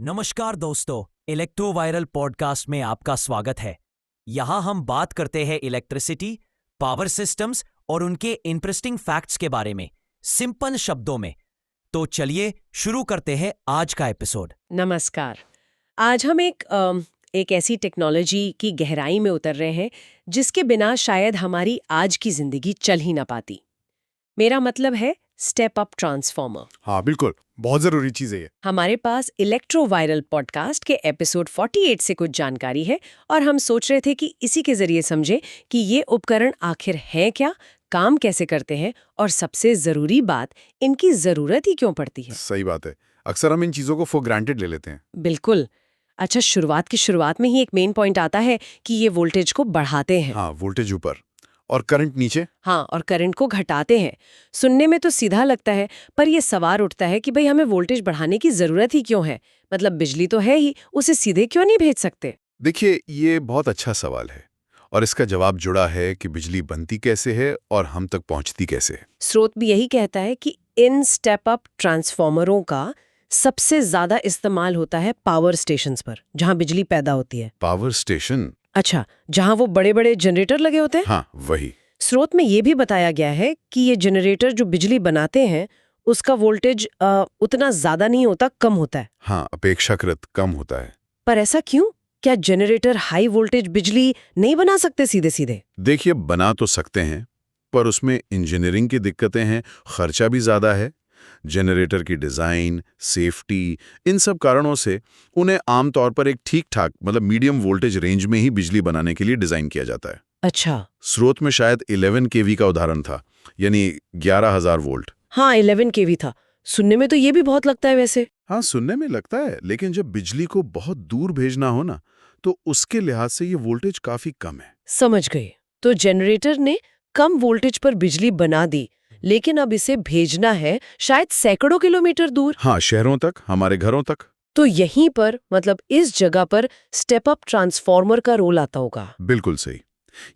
नमस्कार दोस्तों, electro viral podcast में आपका स्वागत है। यहाँ हम बात करते हैं इलेक्ट्रिसिटी, पावर सिस्टम्स और उनके इंटरेस्टिंग फैक्ट्स के बारे में, सिंपल शब्दों में। तो चलिए शुरू करते हैं आज का एपिसोड। नमस्कार। आज हम एक ऐसी टेक्नोलॉजी की गहराई में उतर रहे हैं जिसके बिना शायद हमारी आज की जिंदगी चल ही ना पाती। मेरा मतलब है स्टेप अप ट्रांसफॉर्मर। हाँ बिल्कुल, बहुत जरूरी चीज है ये। हमारे पास इलेक्ट्रो वायरल पॉडकास्ट के एपिसोड 48 से कुछ जानकारी है और हम सोच रहे थे कि इसी के जरिए समझे कि ये उपकरण आखिर है क्या, काम कैसे करते हैं और सबसे जरूरी बात, इनकी जरूरत ही क्यों पड़ती है। सही बात है, अक्सर हम इन चीजों को फॉर ग्रांटेड ले लेते हैं। बिल्कुल। अच्छा, शुरुआत में ही एक मेन पॉइंट आता है कि ये वोल्टेज को बढ़ाते हैं। हाँ, वोल्टेज ऊपर और करंट नीचे। हाँ, और करंट को घटाते हैं। सुनने में तो सीधा लगता है, पर ये सवाल उठता है कि भाई हमें वोल्टेज बढ़ाने की जरूरत ही क्यों है। मतलब बिजली तो है ही, उसे सीधे क्यों नहीं भेज सकते। देखिए, ये बहुत अच्छा सवाल है और इसका जवाब जुड़ा है कि बिजली बनती कैसे है और हम तक पहुंचती कैसे है। स्रोत भी यही कहता है कि इन स्टेप अप ट्रांसफॉर्मरों का सबसे ज्यादा इस्तेमाल होता है पावर स्टेशंस पर, जहां बिजली पैदा होती है। Power station? अच्छा, जहां वो बड़े बड़े जनरेटर लगे होते हैं। हाँ, वही। स्रोत में ये भी बताया गया है कि ये जनरेटर जो बिजली बनाते हैं उसका वोल्टेज उतना ज्यादा नहीं होता, कम होता है। हाँ, अपेक्षाकृत कम होता है। पर ऐसा क्यों? क्या जनरेटर हाई वोल्टेज बिजली नहीं बना सकते सीधे सीधे? देखिए, बना तो सकते हैं, पर उसमें इंजीनियरिंग की दिक्कतें हैं, खर्चा भी ज्यादा है। जनरेटर की डिजाइन, सेफ्टी, इन सब कारणों से उन्हें आमतौर पर एक ठीक-ठाक मतलब मीडियम वोल्टेज रेंज में ही बिजली बनाने के लिए डिजाइन किया जाता है। अच्छा। स्रोत में शायद 11 केवी का उदाहरण था, यानी 11,000 वोल्ट। हाँ, 11 केवी था। सुनने में तो ये भी बहुत लगता है वैसे। हाँ, सुनने में लगता है, लेकिन जब बिजली को बहुत दूर भेजना हो ना, तो उसके लिहाज से ये वोल्टेज काफी कम है। समझ गए। तो जनरेटर ने कम वोल्टेज पर बिजली बना दी, लेकिन अब इसे भेजना है शायद सैकड़ों किलोमीटर दूर। हाँ, शहरों तक, हमारे घरों तक। तो यहीं पर, मतलब इस जगह पर स्टेप अप ट्रांसफॉर्मर का रोल आता होगा। बिल्कुल सही।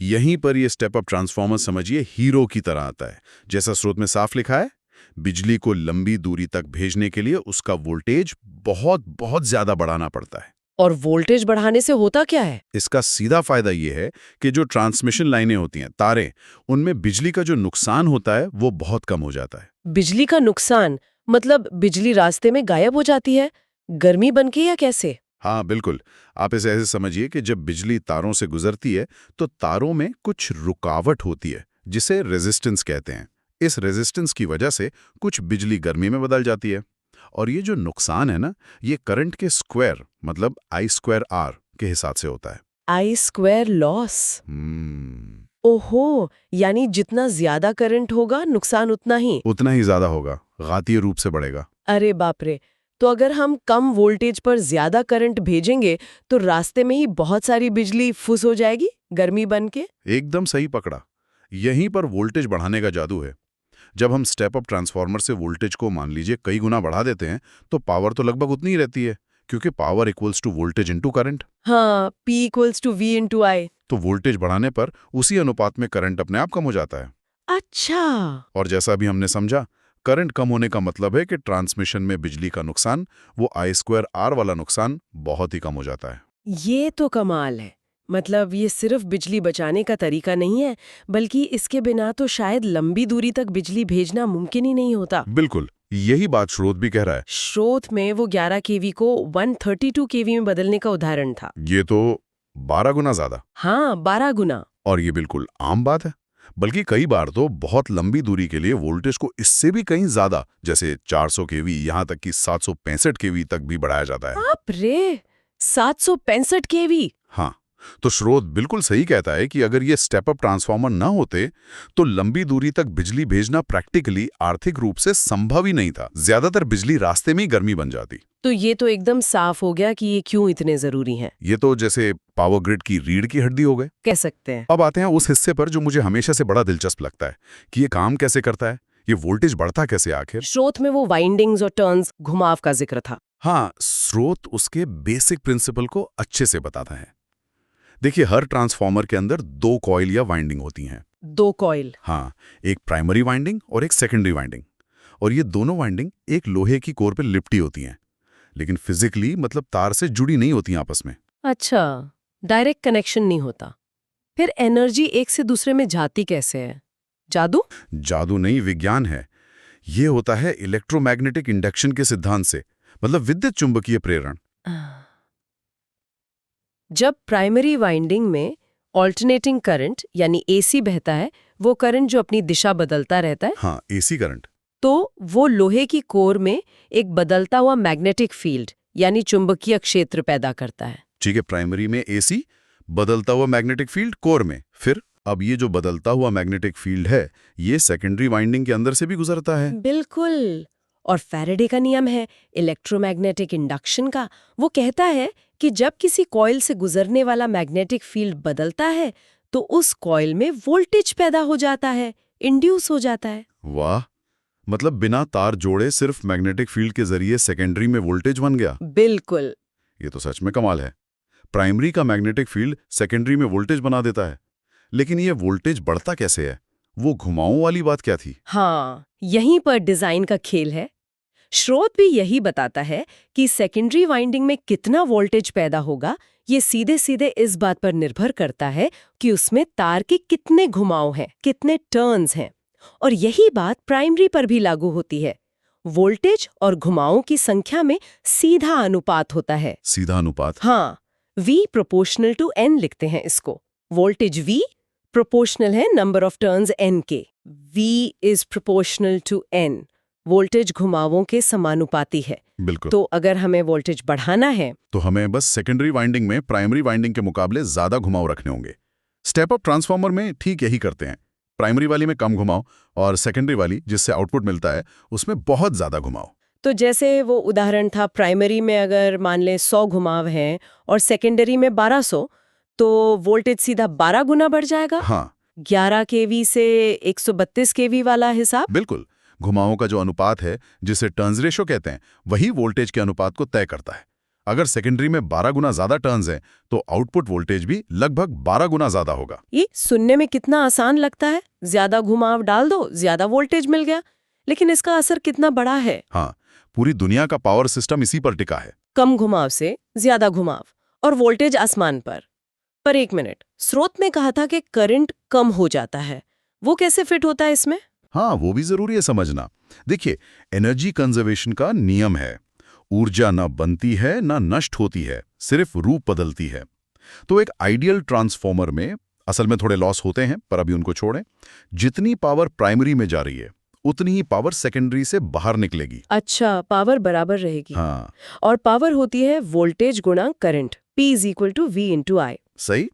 यहीं पर ये स्टेप अप ट्रांसफॉर्मर समझिए हीरो की तरह आता है। जैसा स्रोत में साफ लिखा है, बिजली को लंबी दूरी तक भेजने के लिए उसका वोल्टेज बहुत बहुत ज्यादा बढ़ाना पड़ता है। और वोल्टेज बढ़ाने से होता क्या है? इसका सीधा फायदा ये है कि जो ट्रांसमिशन लाइनें होती हैं, तारें, उनमें बिजली का जो नुकसान होता है वो बहुत कम हो जाता है। बिजली का नुकसान मतलब बिजली रास्ते में गायब हो जाती है, गर्मी बनके या कैसे? हाँ बिल्कुल, आप इसे ऐसे समझिए कि जब बिजली तारों से गुजरती है तो तारों में कुछ रुकावट होती है जिसे रेजिस्टेंस कहते हैं। इस रेजिस्टेंस की वजह से कुछ बिजली गर्मी में बदल जाती है। और ये जो नुकसान है ना, ये करंट के स्क्वायर मतलब I²R के हिसाब से होता है। I² loss. ओहो, यानी जितना ज्यादा करंट होगा नुकसान उतना ही। उतना ही ज्यादा होगा, घातीय रूप से बढ़ेगा। अरे बाप रे। तो अगर हम कम वोल्टेज पर ज्यादा करंट भेजेंगे तो रास्ते में ही बहुत सारी बिजली फुस हो जाएगी, गर्मी बन के। एकदम सही पकड़ा। यहीं पर वोल्टेज बढ़ाने का जादू है। जब हम स्टेप अप ट्रांसफार्मर से वोल्टेज को मान लीजिए कई गुना बढ़ा देते हैं, तो पावर तो लगभग उतनी ही रहती है, क्योंकि power equals to voltage into current. हाँ, P=V/I। तो वोल्टेज बढ़ाने पर उसी अनुपात में करंट अपने आप कम हो जाता है। अच्छा। और जैसा अभी हमने समझा, करंट कम होने का मतलब है कि ट्रांसमिशन में बिजली का नुकसान, वो I²R वाला नुकसान, बहुत ही कम हो जाता है। ये तो कमाल है। मतलब ये सिर्फ बिजली बचाने का तरीका नहीं है, बल्कि इसके बिना तो शायद लंबी दूरी तक बिजली भेजना मुमकिन ही नहीं होता। बिल्कुल, यही बात स्रोत भी कह रहा है। स्रोत में वो 11 केवी को 132 केवी में बदलने का उदाहरण था। ये तो 12 गुना ज्यादा। हाँ, 12 गुना। और ये बिल्कुल आम बात है। बल्कि कई बार तो बहुत लंबी दूरी के लिए वोल्टेज को इससे भी कहीं ज्यादा, जैसे 400 केवी, यहाँ तक कि 765 केवी तक भी बढ़ाया जाता है। बाप रे, 765 केवी। हाँ, तो स्रोत बिल्कुल सही कहता है कि अगर ये स्टेप अप ट्रांसफार्मर न होते तो लंबी दूरी तक बिजली भेजना प्रैक्टिकली आर्थिक रूप से संभव ही नहीं था। ज्यादातर बिजली रास्ते में ही गर्मी बन जाती। तो ये तो एकदम साफ हो गया कि ये क्यों इतने जरूरी हैं। ये तो जैसे पावर ग्रिड की रीढ़ की हड्डी हो गए, कह सकते हैं। अब आते हैं उस हिस्से पर जो मुझे हमेशा से बड़ा दिलचस्प लगता है कि ये काम कैसे करता है, ये वोल्टेज बढ़ता कैसे आखिर। स्रोत में वो वाइंडिंग्स और टर्न्स, घुमाव का जिक्र था। हाँ, स्रोत उसके बेसिक प्रिंसिपल को अच्छे से बताता है। देखिए, हर ट्रांसफार्मर के अंदर 2 कॉइल या वाइंडिंग होती हैं। 2 कॉइल। हाँ, एक प्राइमरी वाइंडिंग और एक सेकेंडरी वाइंडिंग। और ये दोनों वाइंडिंग एक लोहे की कोर पर लिपटी होती हैं। लेकिन फिजिकली मतलब तार से जुड़ी नहीं होती आपस में। अच्छा, डायरेक्ट कनेक्शन नहीं होता। फिर एनर्जी एक से दूसरे में जाती कैसे है? जादू? जादू नहीं, विज्ञान है। ये होता है इलेक्ट्रोमैग्नेटिक इंडक्शन के सिद्धांत से, मतलब विद्युत चुंबकीय प्रेरण। जब प्राइमरी वाइंडिंग में ऑल्टरनेटिंग करंट यानी एसी बहता है, वो करंट जो अपनी दिशा बदलता रहता है, हाँ, एसी करंट। तो वो लोहे की कोर में एक बदलता हुआ मैग्नेटिक फील्ड यानी चुंबकीय क्षेत्र पैदा करता है। ठीक है, प्राइमरी में एसी, बदलता हुआ मैग्नेटिक फील्ड कोर में। फिर अब ये जो बदलता हुआ मैग्नेटिक फील्ड है, ये सेकेंडरी वाइंडिंग के अंदर से भी गुजरता है। बिल्कुल। और फैराडे का नियम है इलेक्ट्रोमैग्नेटिक इंडक्शन का। वो कहता है कि जब किसी कॉइल से गुजरने वाला मैग्नेटिक फील्ड बदलता है तो उस कॉइल में वोल्टेज पैदा हो जाता है, इंड्यूस हो जाता है। वाह, मतलब बिना तार जोड़े सिर्फ मैग्नेटिक फील्ड के जरिए सेकेंडरी में वोल्टेज बन गया। बिल्कुल। ये तो सच में कमाल है। प्राइमरी का मैग्नेटिक फील्ड सेकेंडरी में वोल्टेज बना देता है, लेकिन ये वोल्टेज बढ़ता कैसे है? वो घुमावों वाली बात क्या थी? हाँ, यहीं पर डिजाइन का खेल है। स्रोत भी यही बताता है कि सेकेंडरी वाइंडिंग में कितना वोल्टेज पैदा होगा, ये सीधे सीधे इस बात पर निर्भर करता है कि उसमें तार के कितने घुमाव हैं, कितने टर्न्स हैं। और यही बात प्राइमरी पर भी लागू होती है। वोल्टेज और घुमावों की संख्या में सीधा अनुपात होता है। सीधा अनुपात? हाँ, V प्रोपोर्शनल टू N लिखते हैं इसको। वोल्टेज V प्रोपोर्शनल है नंबर ऑफ टर्न्स N के। V is proportional to N। Voltage घुमावों के समानुपाती है। बिल्कुल। तो अगर हमें वोल्टेज बढ़ाना है तो हमें बस सेकेंडरी वाइंडिंग में प्राइमरी वाइंडिंग के मुकाबले ज्यादा घुमाव रखने होंगे। स्टेप अप ट्रांसफार्मर में ठीक यही करते हैं। प्राइमरी वाली में कम घुमाव और सेकेंडरी वाली जिससे आउटपुट मिलता है उसमें बहुत ज्यादा घुमाव। तो जैसे वो उदाहरण था, प्राइमरी में अगर मान लें 100 घुमाव हैं और सेकेंडरी में 1200, तो वोल्टेज सीधा 12 गुना बढ़ जाएगा। हाँ, 11 केवी से 132 केवी वाला हिसाब। बिल्कुल। घुमावों का जो अनुपात है, जिसे टर्न्स रेशो कहते हैं, वही वोल्टेज के अनुपात को तय करता है। अगर सेकेंडरी में 12 गुना ज्यादा टर्न्स हैं, तो आउटपुट वोल्टेज भी लगभग 12 गुना ज्यादा होगा। ये सुनने में कितना आसान लगता है, ज्यादा घुमाव डाल दो, ज्यादा वोल्टेज मिल गया। लेकिन इसका असर कितना बड़ा है। हाँ, पूरी दुनिया का पावर सिस्टम इसी पर टिका है। कम घुमाव से ज्यादा घुमाव और वोल्टेज आसमान पर एक मिनट, स्रोत में कहा था कि करंट कम हो जाता है, वो कैसे फिट होता है इसमें? हाँ, वो भी जरूरी है समझना। देखिए, एनर्जी कंजर्वेशन का नियम है, ऊर्जा न बनती है न नष्ट होती है, सिर्फ रूप बदलती है। तो एक आइडियल ट्रांसफॉर्मर में असल में थोड़े लॉस होते हैं, पर अभी उनको छोड़ें। जितनी पावर प्राइमरी में जा रही है उतनी ही पावर सेकेंडरी से बाहर निकलेगी। अच्छा, पावर बराबर रहेगी। हाँ, और पावर होती है वोल्टेज गुणा करंट, P = V × I। सही।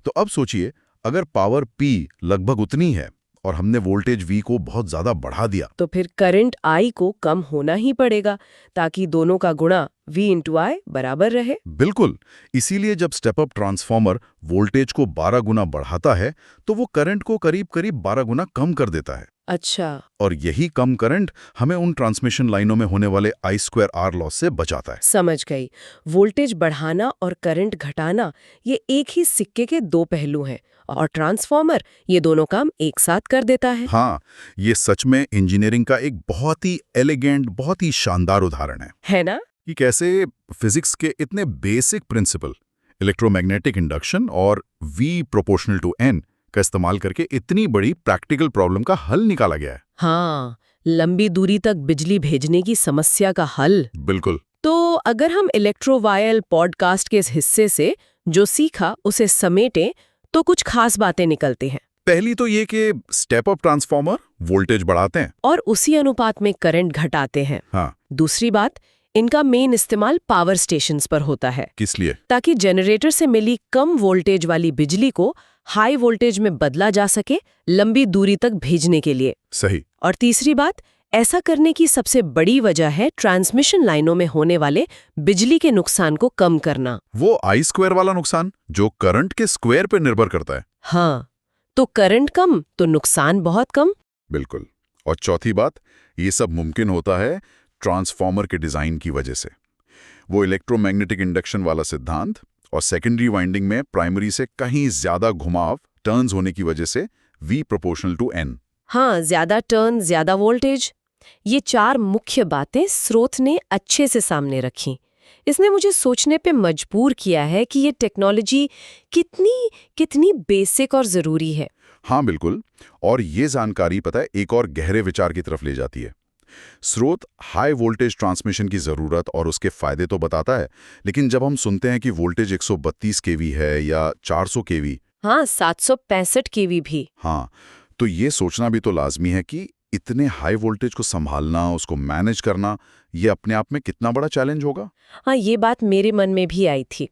तो अब सोचिए, अगर पावर P लगभग उतनी है और हमने वोल्टेज V को बहुत ज्यादा बढ़ा दिया, तो फिर करंट I को कम होना ही पड़ेगा ताकि दोनों का गुणा V × I बराबर रहे। बिल्कुल। इसीलिए जब स्टेप अप ट्रांसफार्मर वोल्टेज को 12 गुना बढ़ाता है, तो वो करंट को करीब करीब 12 गुना कम कर देता है। अच्छा। और यही कम करंट हमें उन ट्रांसमिशन लाइनों में होने वाले I² लॉस से बचाता है। समझ गई। वोल्टेज बढ़ाना और करंट घटाना ये एक ही सिक्के के दो पहलू हैं, और ट्रांसफार्मर ये दोनों काम एक साथ कर देता है। हाँ, ये सच में इंजीनियरिंग का एक बहुत ही एलिगेंट, बहुत ही शानदार उदाहरण है ना? कि कैसे फिजिक्स के इतने बेसिक प्रिंसिपल, इलेक्ट्रोमैग्नेटिक इंडक्शन और V प्रोपोर्शनल टू N का इस्तेमाल करके इतनी बड़ी प्रैक्टिकल प्रॉब्लम का हल निकाला गया है। हाँ, लंबी दूरी तक बिजली भेजने की समस्या का हल। बिल्कुल। तो अगर हम इलेक्ट्रोवायल पॉडकास्ट के इस हिस्से से जो सीखा उसे समेटें तो कुछ खास बातें निकलती हैं। पहली तो ये कि स्टेप अप ट्रांसफार्मर वोल्टेज बढ़ाते हैं और उसी अनुपात में करंट घटाते हैं। हाँ। दूसरी बात, इनका मेन इस्तेमाल पावर स्टेशंस पर होता है। किस लिए? ताकि जनरेटर से मिली कम वोल्टेज वाली बिजली को हाई वोल्टेज में बदला जा सके, लंबी दूरी तक भेजने के लिए। सही। और तीसरी बात, ऐसा करने की सबसे बड़ी वजह है ट्रांसमिशन लाइनों में होने वाले बिजली के नुकसान को कम करना। वो I² वाला नुकसान जो करंट के स्क्वायर पर निर्भर करता है। हाँ, तो करंट कम तो नुकसान बहुत कम। बिल्कुल। और चौथी बात, ये सब मुमकिन होता है ट्रांसफार्मर के डिजाइन की वजह से। वो इलेक्ट्रोमैग्नेटिक इंडक्शन वाला सिद्धांत और सेकेंडरी वाइंडिंग में प्राइमरी से कहीं ज्यादा घुमाव, टर्न्स होने की वजह से V प्रोपोर्शनल टू N। हाँ, ज्यादा टर्न ज्यादा वोल्टेज। ये 4 मुख्य बातें स्रोत ने अच्छे से सामने रखी। इसने मुझे सोचने पे मजबूर किया है कि ये टेक्नोलॉजी कितनी कितनी बेसिक और ज़रूरी है। हाँ बिल्कुल, और ये जानकारी पता है एक और गहरे विचार की तरफ ले जाती है। स्रोत हाई वोल्टेज ट्रांसमिशन की ज़रूरत और उसके फायदे तो बताता है, लेकिन जब हम सुनते हैं कि वोल्टेज 132 केवी है या 400 केवी, हाँ, 765 केवी भी। हाँ, तो ये सोचना भी तो लाजमी है कि इतने हाई वोल्टेज को संभालना, उसको मैनेज करना, ये अपने आप में कितना बड़ा चैलेंज होगा। हाँ, ये बात मेरे मन में भी आई थी।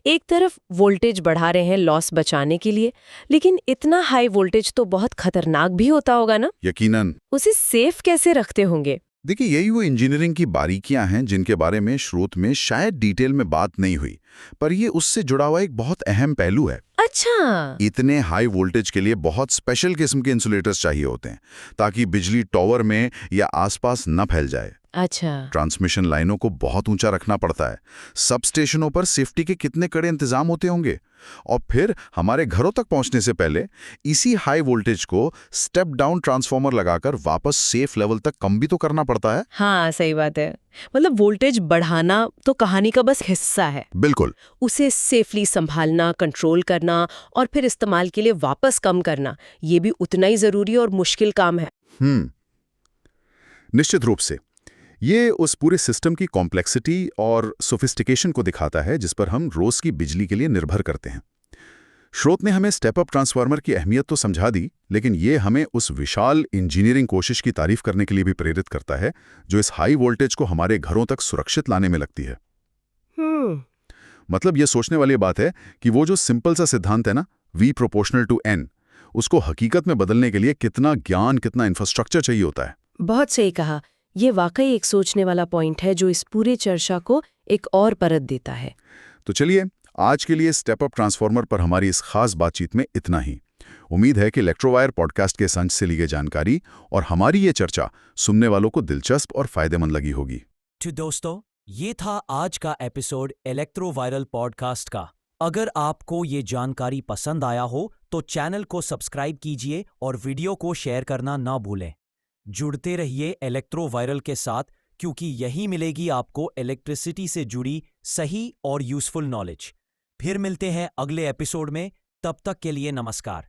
एक तरफ वोल्टेज बढ़ा रहे हैं लॉस बचाने के लिए, लेकिन इतना हाई वोल्टेज तो बहुत खतरनाक भी होता होगा ना? यकीनन। उसे सेफ कैसे रखते होंगे? देखिए, यही वो इंजीनियरिंग की बारीकियां हैं जिनके बारे में स्रोत में शायद डिटेल में बात नहीं हुई, पर ये उससे जुड़ा हुआ एक बहुत अहम पहलू है। अच्छा। इतने हाई वोल्टेज के लिए बहुत स्पेशल किस्म के इंसुलेटर्स चाहिए होते हैं ताकि बिजली टॉवर में या आसपास न फैल जाए। अच्छा। ट्रांसमिशन लाइनों को बहुत ऊंचा रखना पड़ता है। सब स्टेशनों पर सेफ्टी के कितने कड़े इंतजाम होते होंगे, और फिर हमारे घरों तक पहुंचने से पहले इसी हाई वोल्टेज को स्टेप डाउन ट्रांसफार्मर लगाकर वापस सेफ लेवल तक कम भी तो करना पड़ता है। हाँ, सही बात है। मतलब वोल्टेज बढ़ाना तो कहानी का बस हिस्सा है। बिल्कुल। उसे सेफली संभालना, कंट्रोल करना और फिर इस्तेमाल के लिए वापस कम करना, ये भी उतना ही जरूरी और मुश्किल काम है। निश्चित रूप से ये उस पूरे सिस्टम की कॉम्प्लेक्सिटी और सोफिस्टिकेशन को दिखाता है जिस पर हम रोज की बिजली के लिए निर्भर करते हैं। स्रोत ने हमें स्टेप अप ट्रांसफार्मर की अहमियत तो समझा दी, लेकिन ये हमें उस विशाल इंजीनियरिंग कोशिश की तारीफ करने के लिए भी प्रेरित करता है जो इस हाई वोल्टेज को हमारे घरों तक सुरक्षित लाने में लगती है। मतलब ये सोचने वाली बात है कि वो जो सिंपल सा सिद्धांत है ना, V प्रोपोर्शनल टू N, उसको हकीकत में बदलने के लिए कितना ज्ञान, कितना इंफ्रास्ट्रक्चर चाहिए होता है। बहुत सही कहा। ये वाकई एक सोचने वाला पॉइंट है जो इस पूरे चर्चा को एक और परत देता है। तो चलिए, आज के लिए स्टेप अप ट्रांसफार्मर पर हमारी इस खास बातचीत में इतना ही। उम्मीद है कि इलेक्ट्रोवायर पॉडकास्ट के संच से ली गई जानकारी और हमारी ये चर्चा सुनने वालों को दिलचस्प और फायदेमंद लगी होगी। तो दोस्तों, ये था आज का एपिसोड इलेक्ट्रोवायरल पॉडकास्ट का। अगर आपको ये जानकारी पसंद आया हो तो चैनल को सब्सक्राइब कीजिए और वीडियो को शेयर करना ना भूलें। जुड़ते रहिए इलेक्ट्रोवायरल के साथ, क्योंकि यही मिलेगी आपको इलेक्ट्रिसिटी से जुड़ी सही और यूजफुल नॉलेज। फिर मिलते हैं अगले एपिसोड में, तब तक के लिए नमस्कार।